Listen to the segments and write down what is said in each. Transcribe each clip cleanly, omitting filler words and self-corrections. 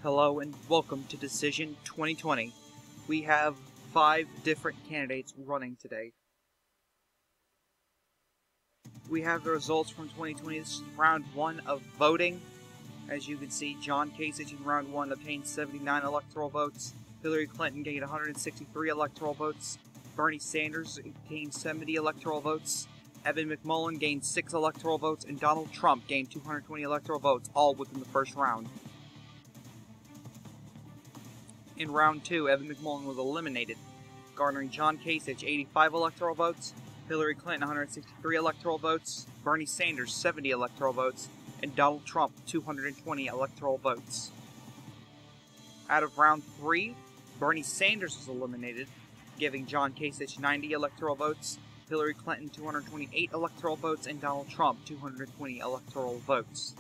Hello and welcome to Decision 2020. We have 5 different candidates running today. We have the results from 2020. This is round 1 of voting. As you can see, John Kasich in round 1 obtained 79 electoral votes. Hillary Clinton gained 163 electoral votes. Bernie Sanders gained 70 electoral votes. Evan McMullin gained 6 electoral votes. And Donald Trump gained 220 electoral votes, all within the first round. In round 2, Evan McMullin was eliminated, garnering John Kasich 85 electoral votes, Hillary Clinton 163 electoral votes, Bernie Sanders 70 electoral votes, and Donald Trump 220 electoral votes. Out of round 3, Bernie Sanders was eliminated, giving John Kasich 90 electoral votes, Hillary Clinton 228 electoral votes, and Donald Trump 220 electoral votes.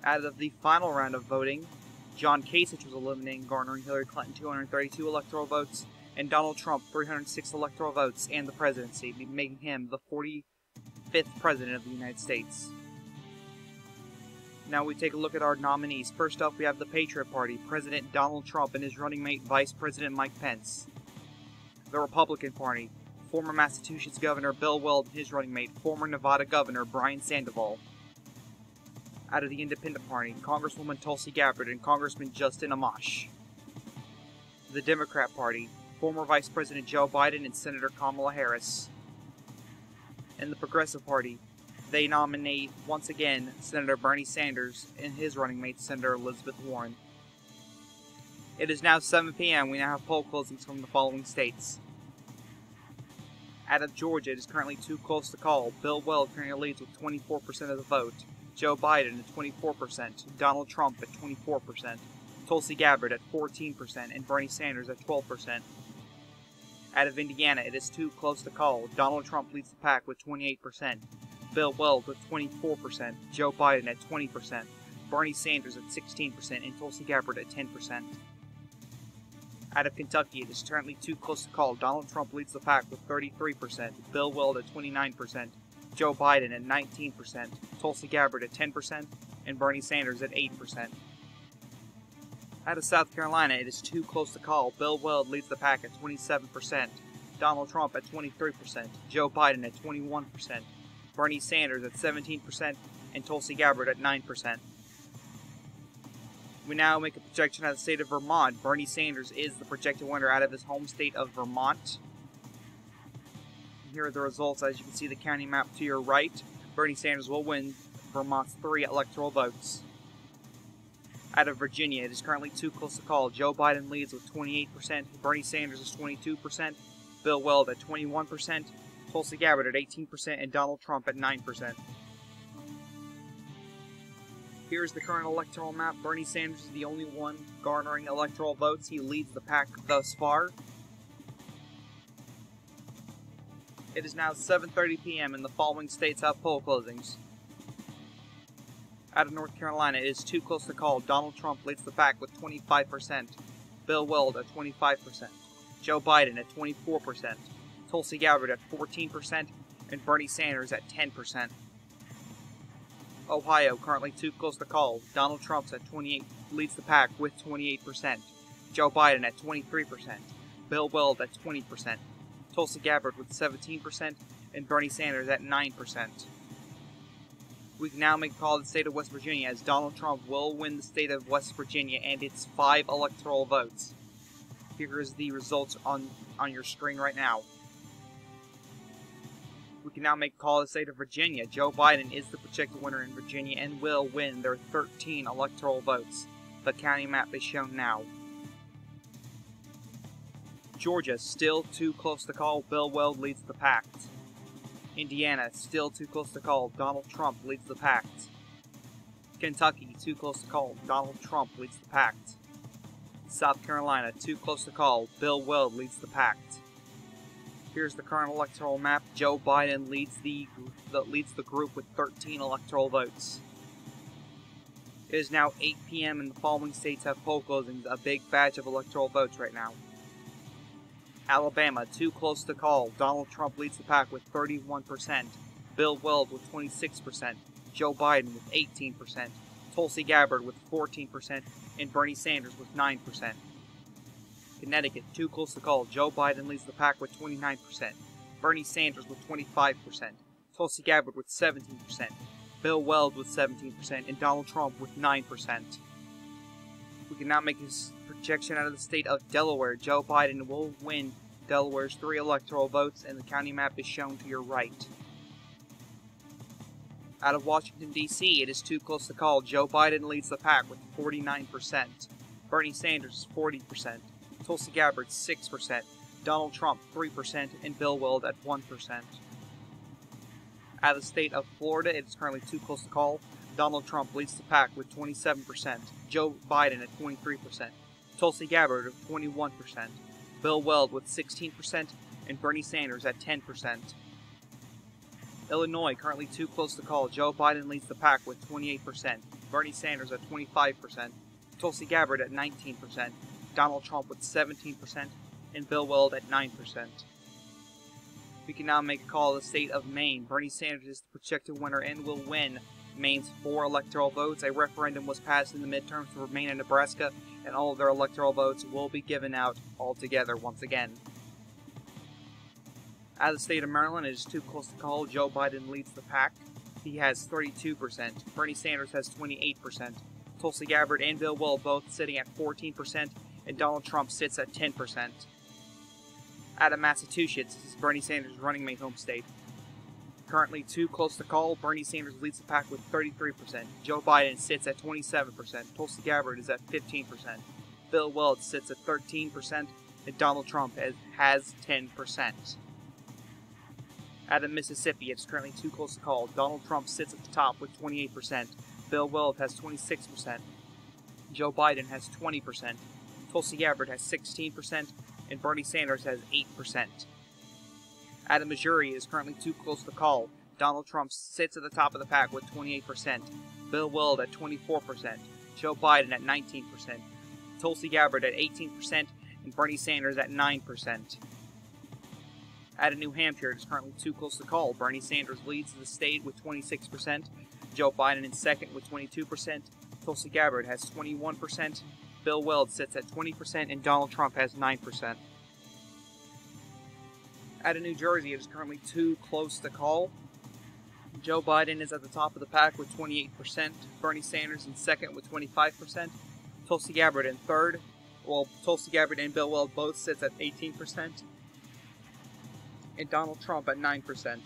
Out of the final round of voting, John Kasich was eliminated, garnering Hillary Clinton 232 electoral votes, and Donald Trump 306 electoral votes and the presidency, making him the 45th president of the United States. Now we take a look at our nominees. First up, we have the Patriot Party, President Donald Trump and his running mate, Vice President Mike Pence. The Republican Party, former Massachusetts Governor Bill Weld and his running mate, former Nevada Governor Brian Sandoval. Out of the Independent Party, Congresswoman Tulsi Gabbard and Congressman Justin Amash. The Democrat Party, former Vice President Joe Biden and Senator Kamala Harris. And the Progressive Party, they nominate, once again, Senator Bernie Sanders and his running mate, Senator Elizabeth Warren. It is now 7 p.m. We now have poll closings from the following states. Out of Georgia, it is currently too close to call. Bill Weld currently leads with 24% of the vote. Joe Biden at 24%, Donald Trump at 24%, Tulsi Gabbard at 14%, and Bernie Sanders at 12%. Out of Indiana, it is too close to call. Donald Trump leads the pack with 28%, Bill Weld with 24%, Joe Biden at 20%, Bernie Sanders at 16%, and Tulsi Gabbard at 10%. Out of Kentucky, it is currently too close to call. Donald Trump leads the pack with 33%, Bill Weld at 29%, Joe Biden at 19%, Tulsi Gabbard at 10%, and Bernie Sanders at 8%. Out of South Carolina, it is too close to call. Bill Weld leads the pack at 27%, Donald Trump at 23%, Joe Biden at 21%, Bernie Sanders at 17%, and Tulsi Gabbard at 9%. We now make a projection out of the state of Vermont. Bernie Sanders is the projected winner out of his home state of Vermont. Here are the results. As you can see the county map to your right, Bernie Sanders will win Vermont's 3 electoral votes. Out of Virginia, it is currently too close to call. Joe Biden leads with 28%, Bernie Sanders is 22%, Bill Weld at 21%, Tulsi Gabbard at 18%, and Donald Trump at 9%. Here's the current electoral map. Bernie Sanders is the only one garnering electoral votes. He leads the pack thus far. It is now 7:30 p.m. and the following states have poll closings. Out of North Carolina, it is too close to call. Donald Trump leads the pack with 25%, Bill Weld at 25%, Joe Biden at 24%, Tulsi Gabbard at 14%, and Bernie Sanders at 10%. Ohio, currently too close to call. Donald Trump leads the pack with 28%, Joe Biden at 23%, Bill Weld at 20%. Tulsi Gabbard with 17%, and Bernie Sanders at 9%. We can now make a call to the state of West Virginia, as Donald Trump will win the state of West Virginia and its 5 electoral votes. Here is the results on your screen right now. We can now make a call to the state of Virginia. Joe Biden is the projected winner in Virginia and will win their 13 electoral votes. The county map is shown now. Georgia, still too close to call. Bill Weld leads the pack. Indiana, still too close to call. Donald Trump leads the pack. Kentucky, too close to call. Donald Trump leads the pack. South Carolina, too close to call. Bill Weld leads the pack. Here's the current electoral map. Joe Biden leads the group with 13 electoral votes. It is now 8 p.m. and the following states have poll closings. A big batch of electoral votes right now. Alabama, too close to call. Donald Trump leads the pack with 31%, Bill Weld with 26%, Joe Biden with 18%, Tulsi Gabbard with 14%, and Bernie Sanders with 9%. Connecticut, too close to call. Joe Biden leads the pack with 29%. Bernie Sanders with 25%. Tulsi Gabbard with 17%. Bill Weld with 17%, and Donald Trump with 9%. We can now make his projection out of the state of Delaware. Joe Biden will win Delaware's 3 electoral votes, and the county map is shown to your right. Out of Washington, D.C., it is too close to call. Joe Biden leads the pack with 49%. Bernie Sanders 40%. Tulsi Gabbard 6%. Donald Trump 3%, and Bill Weld at 1%. Out of the state of Florida, it is currently too close to call. Donald Trump leads the pack with 27%. Joe Biden at 23%. Tulsi Gabbard at 21%. Bill Weld with 16%, and Bernie Sanders at 10%. Illinois, currently too close to call. Joe Biden leads the pack with 28%. Bernie Sanders at 25%. Tulsi Gabbard at 19%. Donald Trump with 17%, and Bill Weld at 9%. We can now make a call of the state of Maine. Bernie Sanders is the projected winner and will win Maine's 4 electoral votes. A referendum was passed in the midterms for Maine and Nebraska, and all of their electoral votes will be given out all together once again. Out of the state of Maryland, it is too close to call. Joe Biden leads the pack. He has 32%. Bernie Sanders has 28%. Tulsi Gabbard and Bill Weld both sitting at 14%, and Donald Trump sits at 10%. Out of Massachusetts, this is Bernie Sanders' running mate home state. Currently too close to call. Bernie Sanders leads the pack with 33%. Joe Biden sits at 27%. Tulsi Gabbard is at 15%. Bill Weld sits at 13%, and Donald Trump has 10%. Out of Mississippi, it's currently too close to call. Donald Trump sits at the top with 28%. Bill Weld has 26%. Joe Biden has 20%. Tulsi Gabbard has 16%, and Bernie Sanders has 8%. Out of Missouri, it is currently too close to call. Donald Trump sits at the top of the pack with 28%. Bill Weld at 24%. Joe Biden at 19%. Tulsi Gabbard at 18%, and Bernie Sanders at 9%. Out of New Hampshire, it is currently too close to call. Bernie Sanders leads the state with 26%. Joe Biden in second with 22%. Tulsi Gabbard has 21%. Bill Weld sits at 20%, and Donald Trump has 9%. Out of New Jersey, it is currently too close to call. Joe Biden is at the top of the pack with 28%. Bernie Sanders in second with 25%. Tulsi Gabbard in third. Well, Tulsi Gabbard and Bill Weld both sits at 18%. And Donald Trump at 9%.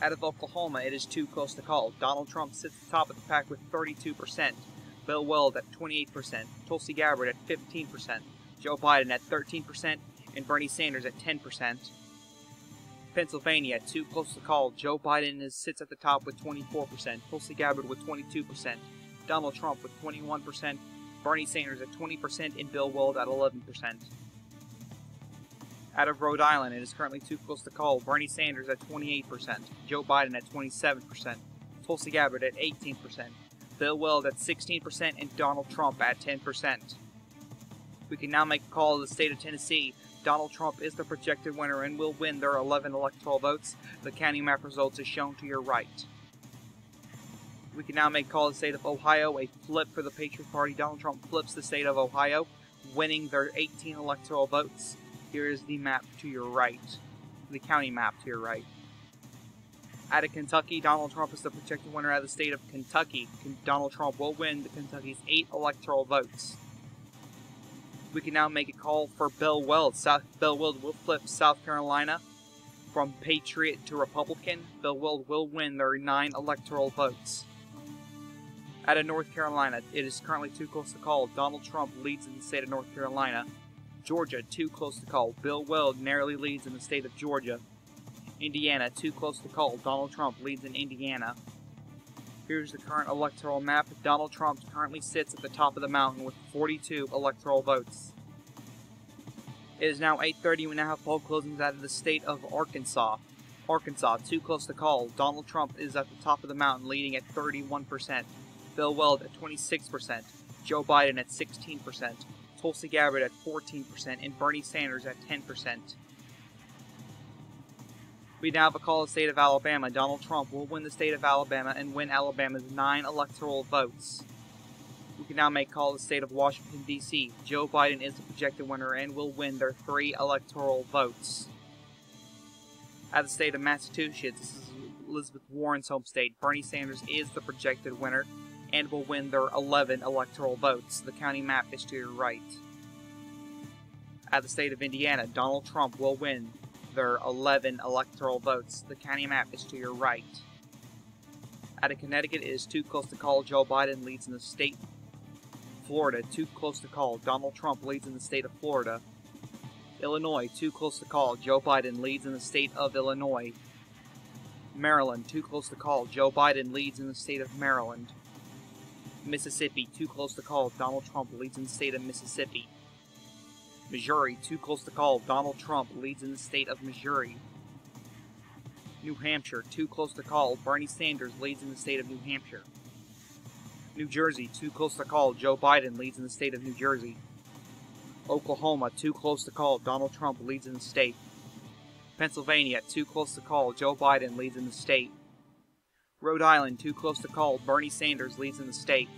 Out of Oklahoma, it is too close to call. Donald Trump sits at the top of the pack with 32%. Bill Weld at 28%. Tulsi Gabbard at 15%. Joe Biden at 13%. And Bernie Sanders at 10%. Pennsylvania, too close to call. Joe Biden sits at the top with 24%. Tulsi Gabbard with 22%. Donald Trump with 21%. Bernie Sanders at 20%. And Bill Weld at 11%. Out of Rhode Island, it is currently too close to call. Bernie Sanders at 28%. Joe Biden at 27%. Tulsi Gabbard at 18%. Bill Weld at 16%. And Donald Trump at 10%. We can now make a call to the state of Tennessee. Donald Trump is the projected winner and will win their 11 electoral votes. The county map results is shown to your right. We can now make a call to the state of Ohio. A flip for the Patriot Party. Donald Trump flips the state of Ohio, winning their 18 electoral votes. Here is the map to your right. The county map to your right. Out of Kentucky, Donald Trump is the projected winner out of the state of Kentucky. Donald Trump will win the Kentucky's 8 electoral votes. We can now make a call for Bill Weld. Bill Weld will flip South Carolina from Patriot to Republican. Bill Weld will win their 9 electoral votes. Out of North Carolina, it is currently too close to call. Donald Trump leads in the state of North Carolina. Georgia, too close to call. Bill Weld narrowly leads in the state of Georgia. Indiana, too close to call. Donald Trump leads in Indiana. Here's the current electoral map. Donald Trump currently sits at the top of the mountain with 42 electoral votes. It is now 8:30. We now have poll closings out of the state of Arkansas. Arkansas, too close to call. Donald Trump is at the top of the mountain, leading at 31%. Bill Weld at 26%. Joe Biden at 16%. Tulsi Gabbard at 14%. And Bernie Sanders at 10%. We now have a call to the state of Alabama. Donald Trump will win the state of Alabama and win Alabama's 9 electoral votes. We can now make call to the state of Washington, D.C. Joe Biden is the projected winner and will win their 3 electoral votes. At the state of Massachusetts, this is Elizabeth Warren's home state. Bernie Sanders is the projected winner and will win their 11 electoral votes. The county map is to your right. At the state of Indiana, Donald Trump will win their 11 electoral votes. The county map is to your right. Out of Connecticut, it is too close to call. Joe Biden leads in the state. Florida, too close to call. Donald Trump leads in the state of Florida. Illinois, too close to call. Joe Biden leads in the state of Illinois. Maryland, too close to call. Joe Biden leads in the state of Maryland. Mississippi, too close to call. Donald Trump leads in the state of Mississippi. Missouri, too close to call. Donald Trump leads in the state of Missouri. New Hampshire, too close to call. Bernie Sanders leads in the state of New Hampshire. New Jersey, too close to call. Joe Biden leads in the state of New Jersey. Oklahoma, too close to call. Donald Trump leads in the state. Pennsylvania, too close to call. Joe Biden leads in the state. Rhode Island, too close to call. Bernie Sanders leads in the state.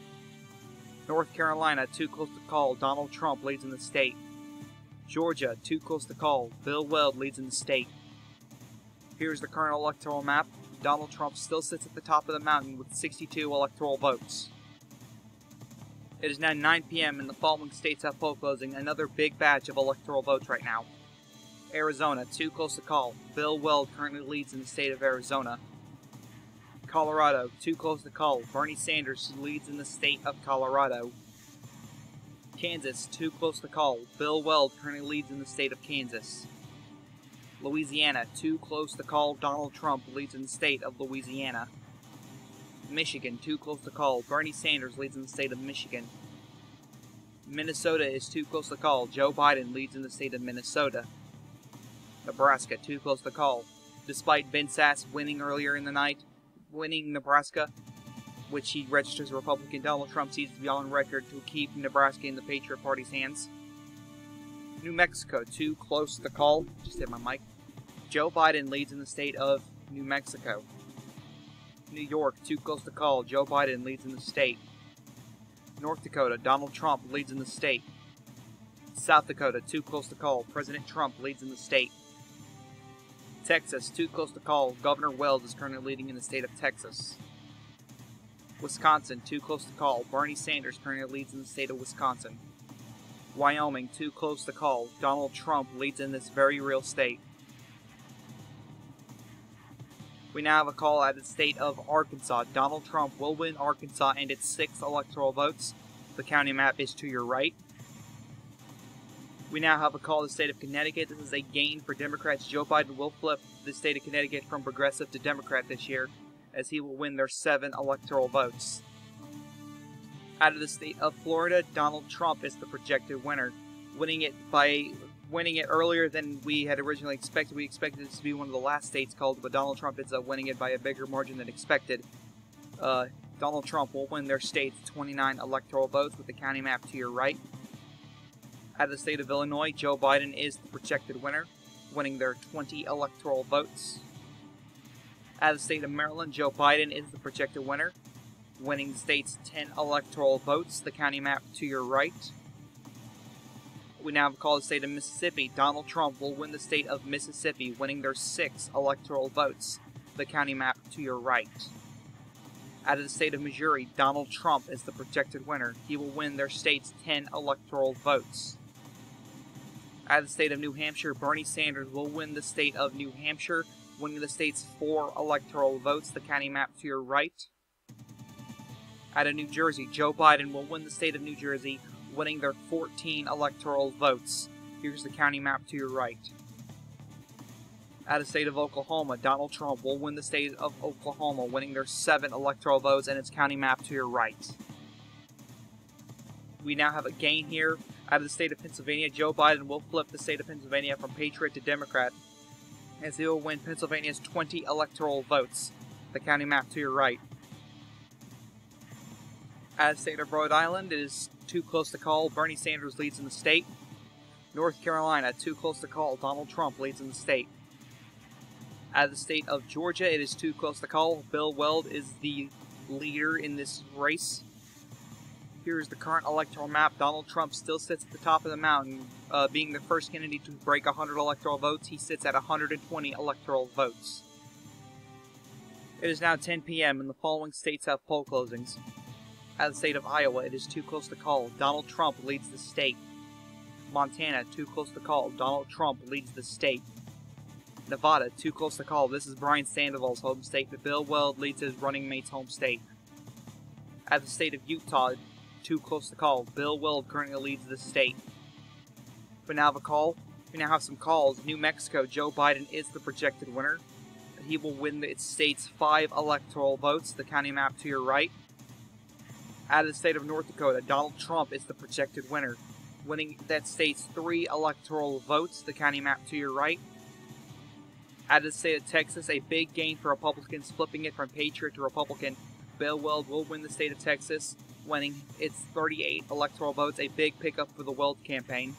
North Carolina, too close to call. Donald Trump leads in the state. Georgia, too close to call. Bill Weld leads in the state. Here's the current electoral map. Donald Trump still sits at the top of the mountain with 62 electoral votes. It is now 9 p.m. and the following states have poll closing. Another big batch of electoral votes right now. Arizona, too close to call. Bill Weld currently leads in the state of Arizona. Colorado, too close to call. Bernie Sanders leads in the state of Colorado. Kansas, too close to call. Bill Weld currently leads in the state of Kansas. Louisiana, too close to call. Donald Trump leads in the state of Louisiana. Michigan, too close to call. Bernie Sanders leads in the state of Michigan. Minnesota is too close to call. Joe Biden leads in the state of Minnesota. Nebraska, too close to call. Despite Ben Sasse winning earlier in the night, winning Nebraska, which he registers as a Republican, Donald Trump seems to be on record to keep Nebraska in the Patriot Party's hands. New Mexico, too close to call. Just hit my mic. Joe Biden leads in the state of New Mexico. New York, too close to call. Joe Biden leads in the state. North Dakota, Donald Trump leads in the state. South Dakota, too close to call. President Trump leads in the state. Texas, too close to call. Governor Weld is currently leading in the state of Texas. Wisconsin, too close to call. Bernie Sanders currently leads in the state of Wisconsin. Wyoming, too close to call. Donald Trump leads in this very real state. We now have a call out of the state of Arkansas. Donald Trump will win Arkansas and its 6 electoral votes. The county map is to your right. We now have a call to the state of Connecticut. This is a gain for Democrats. Joe Biden will flip the state of Connecticut from progressive to Democrat this year, as he will win their 7 electoral votes. Out of the state of Florida, Donald Trump is the projected winner, winning it earlier than we had originally expected. We expected this to be one of the last states called, but Donald Trump ends up winning it by a bigger margin than expected. Donald Trump will win their state's 29 electoral votes with the county map to your right. Out of the state of Illinois, Joe Biden is the projected winner, winning their 20 electoral votes. Out of the state of Maryland, Joe Biden is the projected winner, winning the state's 10 electoral votes, the county map to your right. We now have a call to the state of Mississippi. Donald Trump will win the state of Mississippi, winning their 6 electoral votes, the county map to your right. Out of the state of Missouri, Donald Trump is the projected winner. He will win their state's 10 electoral votes. Out of the state of New Hampshire, Bernie Sanders will win the state of New Hampshire, winning the state's 4 electoral votes, the county map to your right. Out of New Jersey, Joe Biden will win the state of New Jersey, winning their 14 electoral votes. Here's the county map to your right. Out of the state of Oklahoma, Donald Trump will win the state of Oklahoma, winning their 7 electoral votes and its county map to your right. We now have a gain here. Out of the state of Pennsylvania, Joe Biden will flip the state of Pennsylvania from Patriot to Democrat, as he will win Pennsylvania's 20 electoral votes, the county map to your right. Out of the state of Rhode Island, it is too close to call. Bernie Sanders leads in the state. North Carolina, too close to call. Donald Trump leads in the state. Out of the state of Georgia, it is too close to call. Bill Weld is the leader in this race. Here's the current electoral map. Donald Trump still sits at the top of the mountain, being the first candidate to break 100 electoral votes. He sits at 120 electoral votes. It is now 10 p.m. and the following states have poll closings. Out of the state of Iowa, it is too close to call. Donald Trump leads the state. Montana, too close to call. Donald Trump leads the state. Nevada, too close to call. This is Brian Sandoval's home state, but Bill Weld leads his running mate's home state. Out of the state of Utah, too close to call. Bill Weld currently leads the state. We now have some calls. New Mexico, Joe Biden is the projected winner. He will win its state's 5 electoral votes, the county map to your right. Out of the state of North Dakota, Donald Trump is the projected winner, winning that state's 3 electoral votes, the county map to your right. Out of the state of Texas, a big gain for Republicans, flipping it from Patriot to Republican. Bill Weld will win the state of Texas, winning its 38 electoral votes, a big pickup for the Weld campaign.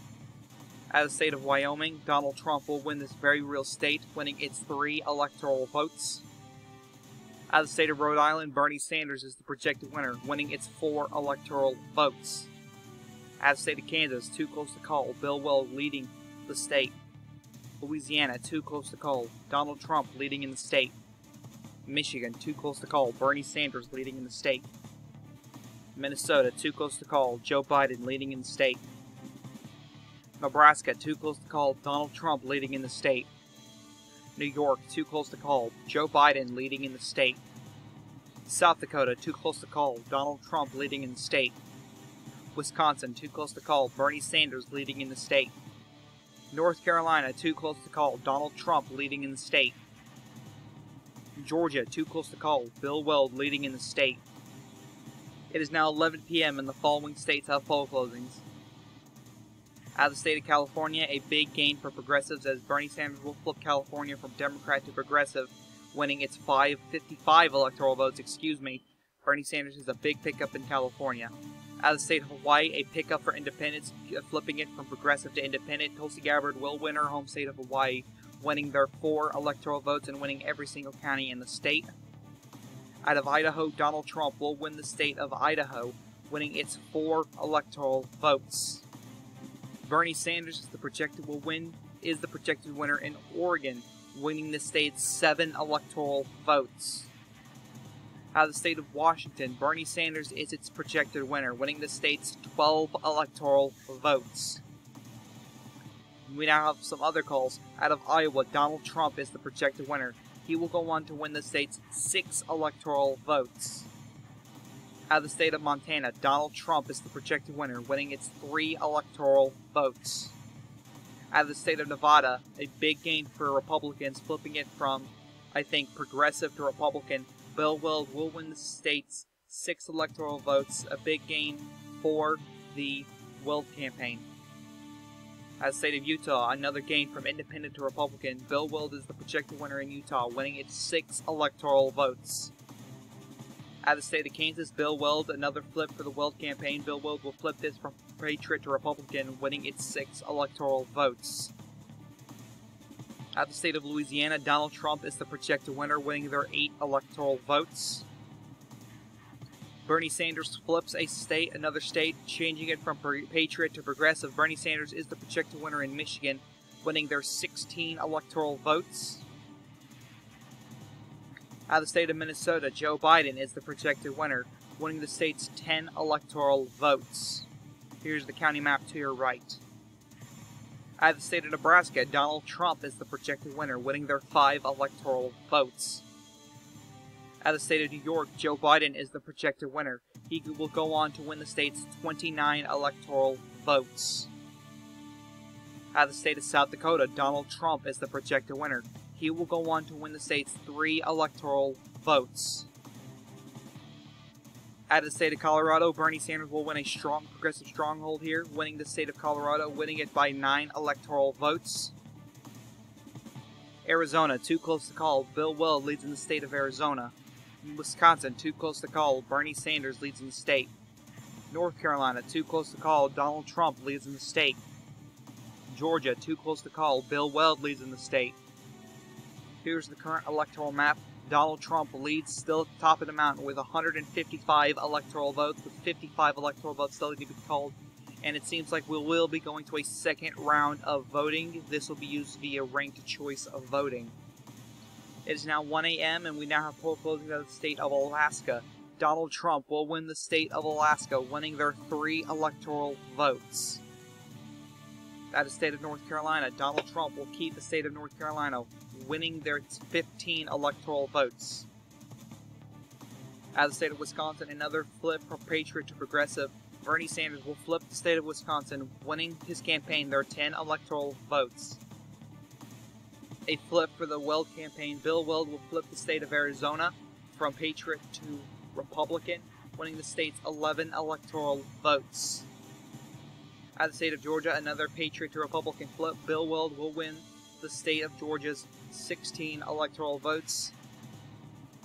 Out of the state of Wyoming, Donald Trump will win this very real state, winning its 3 electoral votes. Out of the state of Rhode Island, Bernie Sanders is the projected winner, winning its 4 electoral votes. Out of the state of Kansas, too close to call. Bill Weld leading the state. Louisiana, too close to call. Donald Trump leading in the state. Michigan, too close to call. Bernie Sanders leading in the state. Minnesota, too close to call. Joe Biden leading in the state. Nebraska, too close to call. Donald Trump leading in the state. New York, too close to call. Joe Biden leading in the state. South Dakota, too close to call. Donald Trump leading in the state. Wisconsin, too close to call. Bernie Sanders leading in the state. North Carolina, too close to call. Donald Trump leading in the state. Georgia, too close to call. Bill Weld leading in the state. It is now 11 p.m. and the following states have poll closings. Out of the state of California, a big gain for progressives as Bernie Sanders will flip California from Democrat to progressive, winning its 55 electoral votes, Bernie Sanders is a big pickup in California. Out of the state of Hawaii, a pickup for independents, flipping it from progressive to independent. Tulsi Gabbard will win her home state of Hawaii, winning their 4 electoral votes and winning every single county in the state. Out of Idaho, Donald Trump will win the state of Idaho, winning its 4 electoral votes. Bernie Sanders is the projected winner in Oregon, winning the state's 7 electoral votes. Out of the state of Washington, Bernie Sanders is its projected winner, winning the state's 12 electoral votes. We now have some other calls. Out of Iowa, Donald Trump is the projected winner. He will go on to win the state's 6 electoral votes. Out of the state of Montana, Donald Trump is the projected winner, winning its 3 electoral votes. Out of the state of Nevada, a big gain for Republicans, flipping it from, progressive to Republican. Bill Weld will win the state's 6 electoral votes, a big gain for the Weld campaign. Out of the state of Utah, another gain from independent to Republican. Bill Weld is the projected winner in Utah, winning its 6 electoral votes. Out of the state of Kansas, Bill Weld, another flip for the Weld campaign. Bill Weld will flip this from Patriot to Republican, winning its 6 electoral votes. Out of the state of Louisiana, Donald Trump is the projected winner, winning their 8 electoral votes. Bernie Sanders flips another state, changing it from Patriot to progressive. Bernie Sanders is the projected winner in Michigan, winning their 16 electoral votes. Out of the state of Minnesota, Joe Biden is the projected winner, winning the state's 10 electoral votes. Here's the county map to your right. Out of the state of Nebraska, Donald Trump is the projected winner, winning their 5 electoral votes. Out of the state of New York, Joe Biden is the projected winner. He will go on to win the state's 29 electoral votes. Out of the state of South Dakota, Donald Trump is the projected winner. He will go on to win the state's 3 electoral votes. Out of the state of Colorado, Bernie Sanders will win a strong progressive stronghold here, winning the state of Colorado, winning it by 9 electoral votes. Arizona, too close to call. Bill Weld leads in the state of Arizona. Wisconsin, too close to call. Bernie Sanders leads in the state. North Carolina, too close to call. Donald Trump leads in the state. Georgia, too close to call. Bill Weld leads in the state. Here's the current electoral map. Donald Trump leads still at the top of the mountain with 155 electoral votes, with 55 electoral votes still to be called. And it seems like we will be going to a second round of voting. This will be used via ranked choice of voting. It is now 1 a.m. and we now have poll closing out of the state of Alaska. Donald Trump will win the state of Alaska, winning their 3 electoral votes. At the state of North Carolina, Donald Trump will keep the state of North Carolina, winning their 15 electoral votes. At the state of Wisconsin, another flip from Patriot to Progressive. Bernie Sanders will flip the state of Wisconsin, winning his campaign their 10 electoral votes. A flip for the Weld campaign. Bill Weld will flip the state of Arizona from Patriot to Republican, winning the state's 11 electoral votes. At the state of Georgia, another Patriot to Republican flip. Bill Weld will win the state of Georgia's 16 electoral votes.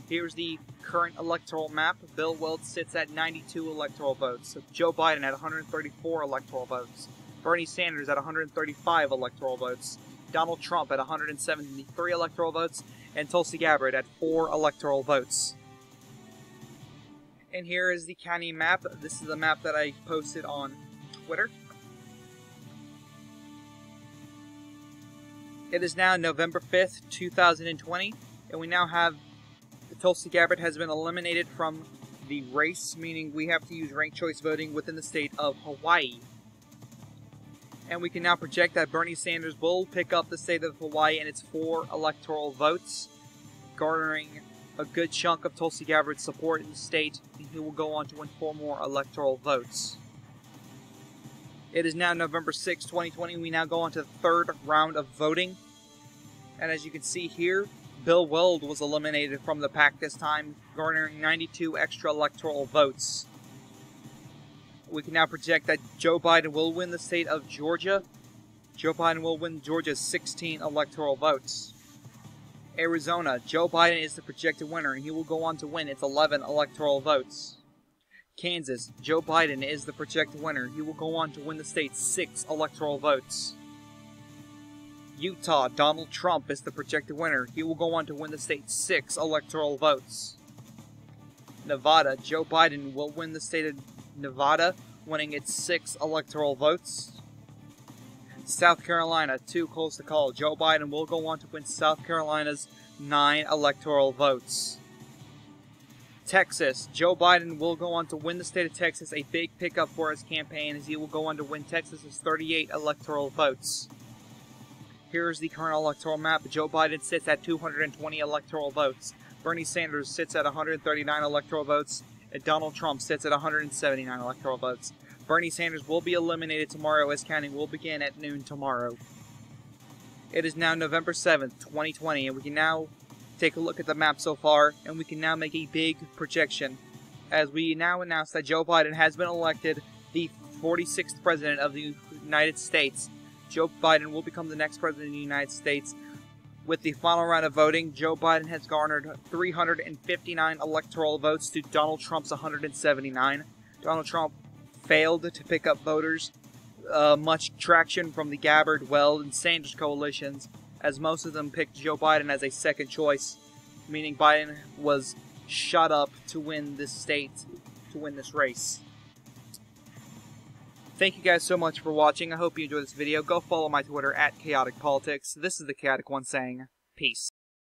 Here's the current electoral map. Bill Weld sits at 92 electoral votes. Joe Biden at 134 electoral votes. Bernie Sanders at 135 electoral votes. Donald Trump at 173 electoral votes. And Tulsi Gabbard at 4 electoral votes. And here is the county map. This is the map that I posted on Twitter. It is now November 5th, 2020, and we now have Tulsi Gabbard has been eliminated from the race, meaning we have to use ranked choice voting within the state of Hawaii. And we can now project that Bernie Sanders will pick up the state of Hawaii and its 4 electoral votes, garnering a good chunk of Tulsi Gabbard's support in the state, and he will go on to win 4 more electoral votes. It is now November 6, 2020. We now go on to the 3rd round of voting. And as you can see here, Bill Weld was eliminated from the pack this time, garnering 92 extra electoral votes. We can now project that Joe Biden will win the state of Georgia. Joe Biden will win Georgia's 16 electoral votes. Arizona, Joe Biden is the projected winner, and he will go on to win its 11 electoral votes. Kansas, Joe Biden is the projected winner. He will go on to win the state's 6 electoral votes. Utah, Donald Trump is the projected winner. He will go on to win the state's 6 electoral votes. Nevada, Joe Biden will win the state of Nevada, winning its 6 electoral votes. South Carolina, too close to call. Joe Biden will go on to win South Carolina's 9 electoral votes. Texas, Joe Biden will go on to win the state of Texas, a big pickup for his campaign, as he will go on to win Texas's 38 electoral votes. Here is the current electoral map. Joe Biden sits at 220 electoral votes. Bernie Sanders sits at 139 electoral votes, and Donald Trump sits at 179 electoral votes. Bernie Sanders will be eliminated tomorrow, as counting will begin at noon tomorrow. It is now November 7th, 2020, and we can now take a look at the map so far, and we can now make a big projection, as we now announce that Joe Biden has been elected the 46th President of the United States. Joe Biden will become the next President of the United States. With the final round of voting, Joe Biden has garnered 359 electoral votes to Donald Trump's 179. Donald Trump failed to pick up voters, much traction from the Gabbard, Weld, and Sanders coalitions, as most of them picked Joe Biden as a second choice, meaning Biden was shut up to win this state, to win this race. Thank you guys so much for watching. I hope you enjoyed this video. Go follow my Twitter at Chaotic Politics. This is the Chaotic One saying, peace.